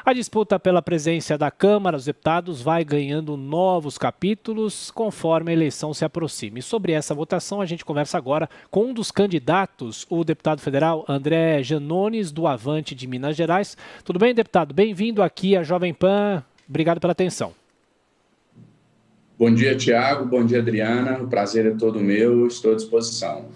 A disputa pela presidência da Câmara dos Deputados vai ganhando novos capítulos conforme a eleição se aproxima. E sobre essa votação, a gente conversa agora com um dos candidatos, o deputado federal André Janones, do Avante de Minas Gerais. Tudo bem, deputado? Bem-vindo aqui à Jovem Pan. Obrigado pela atenção. Bom dia, Tiago. Bom dia, Adriana. O prazer é todo meu. Estou à disposição.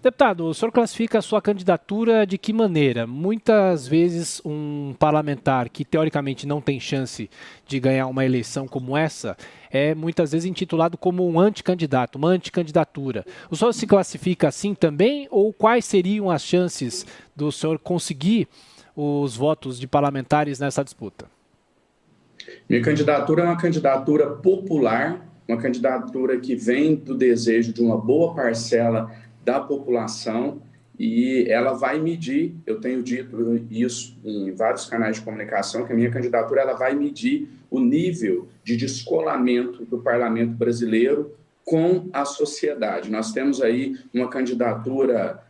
Deputado, o senhor classifica a sua candidatura de que maneira? Muitas vezes um parlamentar que teoricamente não tem chance de ganhar uma eleição como essa é muitas vezes intitulado como um anticandidato, uma anticandidatura. O senhor se classifica assim também ou quais seriam as chances do senhor conseguir os votos de parlamentares nessa disputa? Minha candidatura é uma candidatura popular, uma candidatura que vem do desejo de uma boa parcela da população e ela vai medir, eu tenho dito isso em vários canais de comunicação, que a minha candidatura ela vai medir o nível de descolamento do parlamento brasileiro com a sociedade. Nós temos aí uma candidatura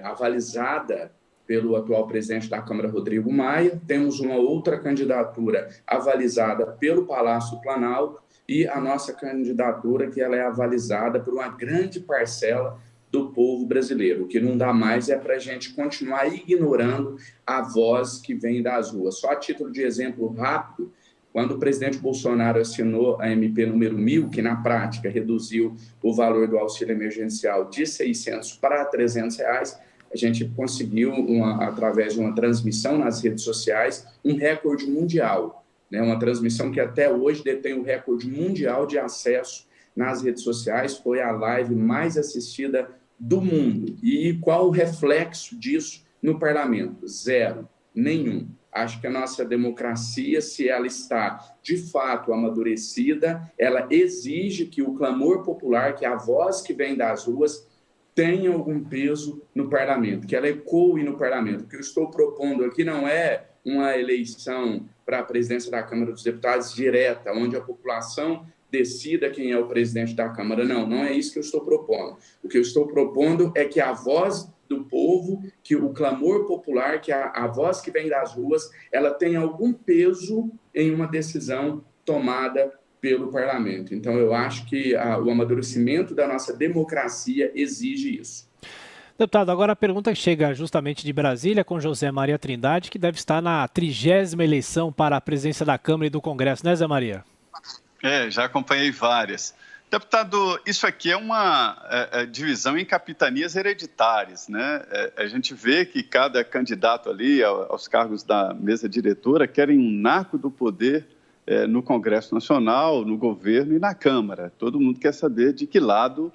avalizada pelo atual presidente da Câmara, Rodrigo Maia, temos uma outra candidatura avalizada pelo Palácio Planalto e a nossa candidatura que ela é avalizada por uma grande parcela do povo brasileiro. O que não dá mais é para a gente continuar ignorando a voz que vem das ruas. Só a título de exemplo rápido, quando o presidente Bolsonaro assinou a MP número 1000, que na prática reduziu o valor do auxílio emergencial de R$600 para R$300, a gente conseguiu, através de uma transmissão nas redes sociais, um recorde mundial, né? Uma transmissão que até hoje detém o recorde mundial de acesso nas redes sociais, foi a live mais assistida do mundo. E qual o reflexo disso no parlamento? Zero, nenhum. Acho que a nossa democracia, se ela está de fato amadurecida, ela exige que o clamor popular, que a voz que vem das ruas, tenha algum peso no parlamento, que ela ecoe no parlamento. O que eu estou propondo aqui não é uma eleição para a presidência da Câmara dos Deputados direta, onde a população decida quem é o presidente da Câmara. Não é isso que eu estou propondo. O que eu estou propondo é que a voz do povo, que o clamor popular, que a voz que vem das ruas, ela tenha algum peso em uma decisão tomada pelo parlamento. Então, eu acho que o amadurecimento da nossa democracia exige isso. Deputado, agora a pergunta chega justamente de Brasília com José Maria Trindade, que deve estar na 30ª eleição para a presidência da Câmara e do Congresso, né, Zé Maria? Já acompanhei várias. Deputado, isso aqui é uma divisão em capitanias hereditárias, né? A gente vê que cada candidato ali aos cargos da mesa diretora querem um naco do poder no Congresso Nacional, no governo e na Câmara. Todo mundo quer saber de que lado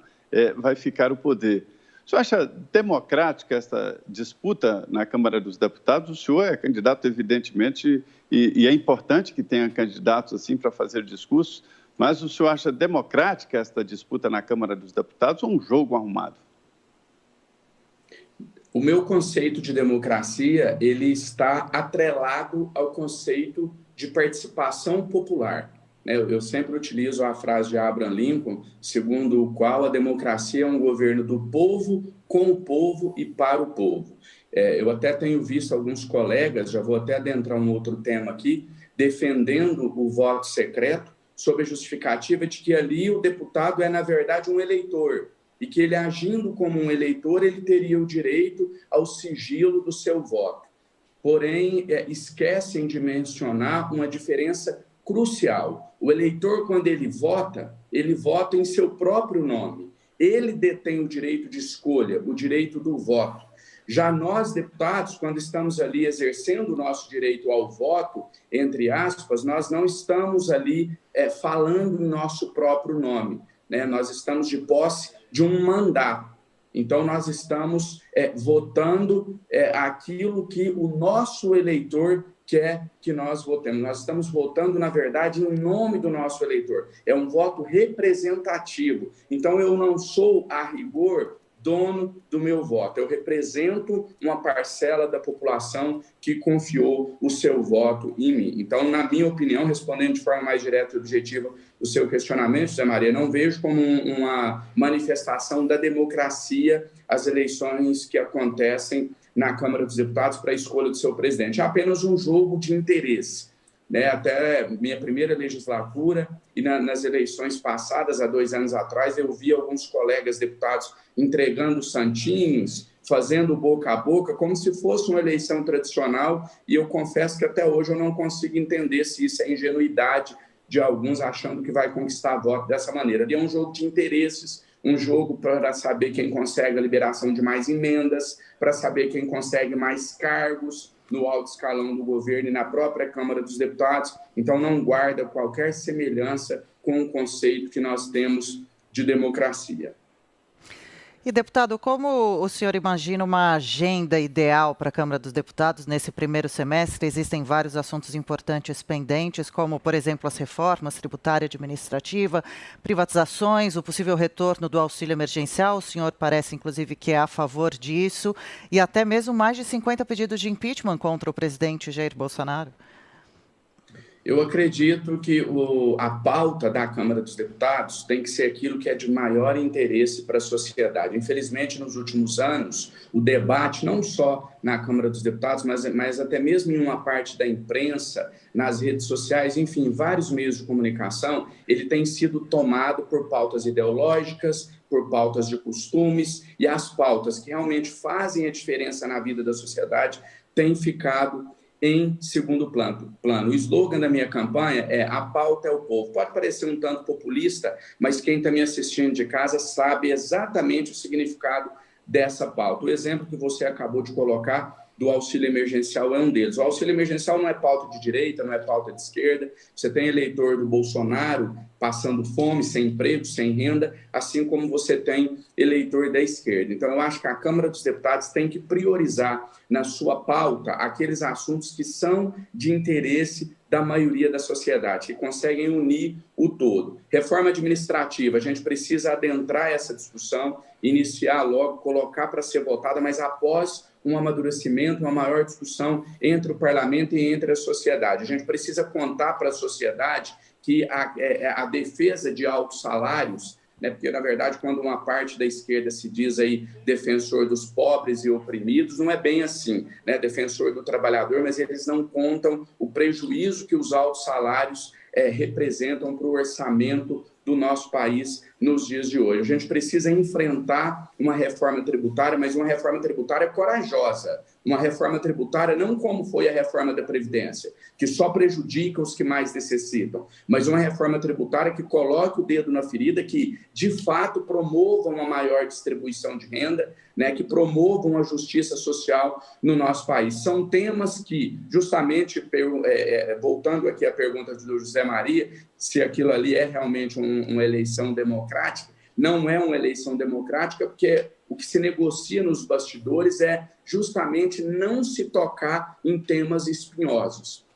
vai ficar o poder. O senhor acha democrática essa disputa na Câmara dos Deputados? O senhor é candidato, evidentemente, e é importante que tenha candidatos assim para fazer discursos, mas o senhor acha democrática esta disputa na Câmara dos Deputados ou um jogo arrumado? O meu conceito de democracia, ele está atrelado ao conceito de participação popular. Eu sempre utilizo a frase de Abraham Lincoln, segundo o qual a democracia é um governo do povo, com o povo e para o povo. Eu até tenho visto alguns colegas, já vou até adentrar um outro tema aqui, defendendo o voto secreto, sob a justificativa de que ali o deputado é, na verdade, um eleitor, e que ele, agindo como um eleitor, ele teria o direito ao sigilo do seu voto. Porém, esquecem de mencionar uma diferença crucial. O eleitor, quando ele vota em seu próprio nome. Ele detém o direito de escolha, o direito do voto. Já nós, deputados, quando estamos ali exercendo o nosso direito ao voto, entre aspas, nós não estamos ali falando em nosso próprio nome, né? Nós estamos de posse de um mandato. Então, nós estamos votando aquilo que o nosso eleitor quer que nós votemos. Nós estamos votando, na verdade, em nome do nosso eleitor. É um voto representativo. Então, eu não sou, a rigor, dono do meu voto. Eu represento uma parcela da população que confiou o seu voto em mim. Então, na minha opinião, respondendo de forma mais direta e objetiva o seu questionamento, Zé Maria, não vejo como uma manifestação da democracia as eleições que acontecem na Câmara dos Deputados para a escolha do seu presidente. É apenas um jogo de interesse. né, até minha primeira legislatura e nas eleições passadas, há 2 anos atrás, eu vi alguns colegas deputados entregando santinhos, fazendo boca a boca, como se fosse uma eleição tradicional, e eu confesso que até hoje eu não consigo entender se isso é ingenuidade de alguns achando que vai conquistar voto dessa maneira. Ali é um jogo de interesses, um jogo para saber quem consegue a liberação de mais emendas, para saber quem consegue mais cargos no alto escalão do governo e na própria Câmara dos Deputados. Então, não guarda qualquer semelhança com o conceito que nós temos de democracia. E, deputado, como o senhor imagina uma agenda ideal para a Câmara dos Deputados nesse primeiro semestre? Existem vários assuntos importantes pendentes, como, por exemplo, as reformas tributária e administrativa, privatizações, o possível retorno do auxílio emergencial. O senhor parece, inclusive, que é a favor disso, e até mesmo mais de 50 pedidos de impeachment contra o presidente Jair Bolsonaro. Eu acredito que a pauta da Câmara dos Deputados tem que ser aquilo que é de maior interesse para a sociedade. Infelizmente, nos últimos anos, o debate, não só na Câmara dos Deputados, mas até mesmo em uma parte da imprensa, nas redes sociais, enfim, vários meios de comunicação, ele tem sido tomado por pautas ideológicas, por pautas de costumes, e as pautas que realmente fazem a diferença na vida da sociedade têm ficado em segundo plano. O slogan da minha campanha é "A pauta é o povo". Pode parecer um tanto populista, mas quem está me assistindo de casa sabe exatamente o significado dessa pauta. O exemplo que você acabou de colocar do auxílio emergencial é um deles. O auxílio emergencial não é pauta de direita, não é pauta de esquerda. Você tem eleitor do Bolsonaro passando fome, sem emprego, sem renda, assim como você tem eleitor da esquerda. Então, eu acho que a Câmara dos Deputados tem que priorizar na sua pauta aqueles assuntos que são de interesse da maioria da sociedade, que conseguem unir o todo. Reforma administrativa, a gente precisa adentrar essa discussão, iniciar logo, colocar para ser votada, mas após um amadurecimento, uma maior discussão entre o parlamento e entre a sociedade. A gente precisa contar para a sociedade que a defesa de altos salários, né, porque, na verdade, quando uma parte da esquerda se diz aí defensor dos pobres e oprimidos, não é bem assim, né, defensor do trabalhador, mas eles não contam o prejuízo que os altos salários representam para o orçamento do nosso país nos dias de hoje. A gente precisa enfrentar uma reforma tributária, mas uma reforma tributária corajosa, uma reforma tributária não como foi a reforma da Previdência, que só prejudica os que mais necessitam, mas uma reforma tributária que coloque o dedo na ferida, que de fato promova uma maior distribuição de renda, né, que promovam a justiça social no nosso país. São temas que, justamente, voltando aqui à pergunta do José Maria, se aquilo ali é realmente uma eleição democrática, não é uma eleição democrática, porque o que se negocia nos bastidores é justamente não se tocar em temas espinhosos.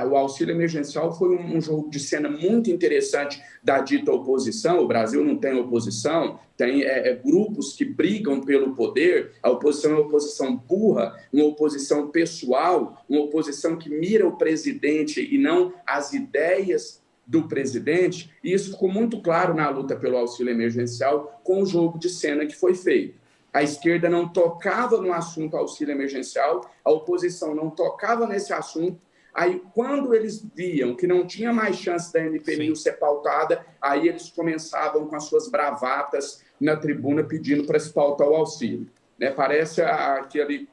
O auxílio emergencial foi um jogo de cena muito interessante da dita oposição. O Brasil não tem oposição, tem grupos que brigam pelo poder. A oposição é uma oposição burra, uma oposição pessoal, uma oposição que mira o presidente e não as ideias do presidente. E isso ficou muito claro na luta pelo auxílio emergencial com o jogo de cena que foi feito. A esquerda não tocava no assunto auxílio emergencial, a oposição não tocava nesse assunto. Aí, quando eles viam que não tinha mais chance da MP1000 ser pautada, aí eles começavam com as suas bravatas na tribuna pedindo para se pautar o auxílio. Parece aquele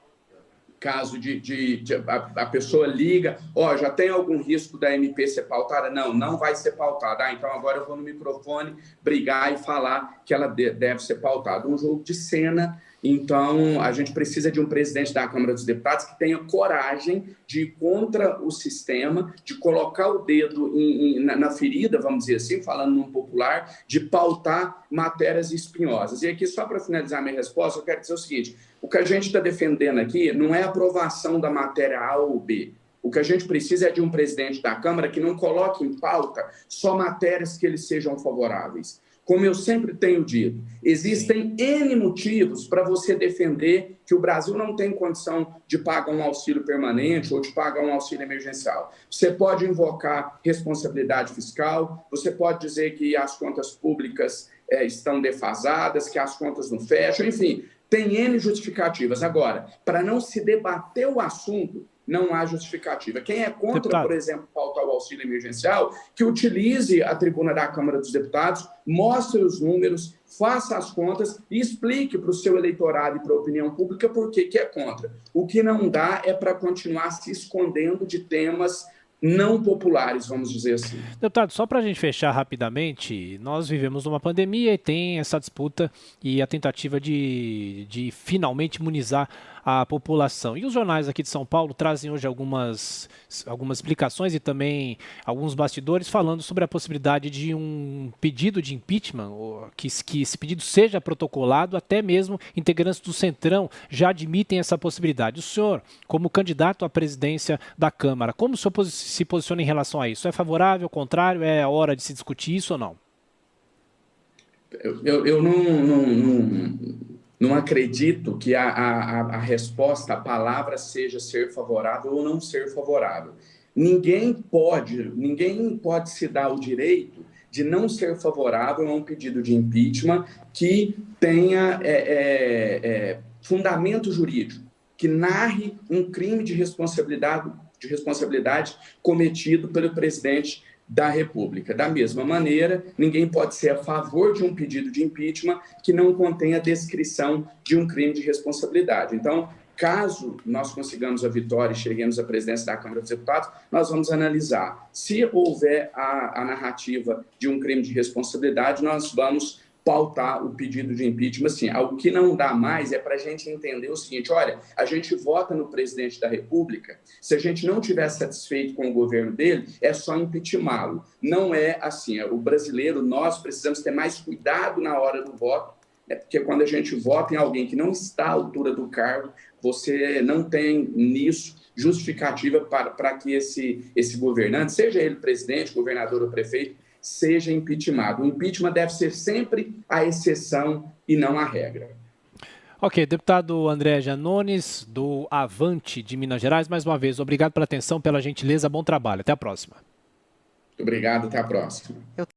caso de a pessoa liga, já tem algum risco da MP ser pautada? Não vai ser pautada. Então agora eu vou no microfone brigar e falar que ela deve ser pautada. Um jogo de cena. Então, a gente precisa de um presidente da Câmara dos Deputados que tenha coragem de ir contra o sistema, de colocar o dedo na ferida, vamos dizer assim, falando num popular, de pautar matérias espinhosas. E aqui, só para finalizar minha resposta, eu quero dizer o seguinte: o que a gente está defendendo aqui não é a aprovação da matéria A ou B. O que a gente precisa é de um presidente da Câmara que não coloque em pauta só matérias que eles sejam favoráveis. Como eu sempre tenho dito, existem N motivos para você defender que o Brasil não tem condição de pagar um auxílio permanente ou de pagar um auxílio emergencial. Você pode invocar responsabilidade fiscal, você pode dizer que as contas públicas estão defasadas, que as contas não fecham, enfim, tem N justificativas. Agora, para não se debater o assunto, não há justificativa. Quem é contra, Deputado, por exemplo, pautar o auxílio emergencial, que utilize a tribuna da Câmara dos Deputados, mostre os números, faça as contas e explique para o seu eleitorado e para a opinião pública por que é contra. O que não dá é para continuar se escondendo de temas não populares, vamos dizer assim. deputado, só para a gente fechar rapidamente, nós vivemos numa pandemia e tem essa disputa e a tentativa de finalmente imunizar a população. E os jornais aqui de São Paulo trazem hoje algumas explicações e também alguns bastidores falando sobre a possibilidade de um pedido de impeachment, que esse pedido seja protocolado, até mesmo integrantes do Centrão já admitem essa possibilidade. O senhor, como candidato à presidência da Câmara, como o senhor se posiciona em relação a isso? É favorável, contrário? É a hora de se discutir isso ou não? Eu não acredito que a resposta, a palavra seja ser favorável ou não ser favorável. Ninguém pode se dar o direito de não ser favorável a um pedido de impeachment que tenha fundamento jurídico, que narre um crime de responsabilidade cometido pelo presidente da República. Da mesma maneira, ninguém pode ser a favor de um pedido de impeachment que não contenha a descrição de um crime de responsabilidade. Então, caso nós consigamos a vitória e cheguemos à presidência da Câmara dos Deputados, nós vamos analisar. Se houver a narrativa de um crime de responsabilidade, nós vamos pautar o pedido de impeachment. Assim, o que não dá mais é para a gente entender o seguinte: olha, a gente vota no presidente da República, se a gente não estiver satisfeito com o governo dele, é só impeachmentá-lo. Não é assim. O brasileiro, nós precisamos ter mais cuidado na hora do voto, porque quando a gente vota em alguém que não está à altura do cargo, você não tem nisso justificativa para que esse governante, seja ele presidente, governador ou prefeito, seja impeachmentado. O impeachment deve ser sempre a exceção e não a regra. Ok, deputado André Janones, do Avante de Minas Gerais, mais uma vez, obrigado pela atenção, pela gentileza, bom trabalho. Até a próxima. Obrigado, até a próxima.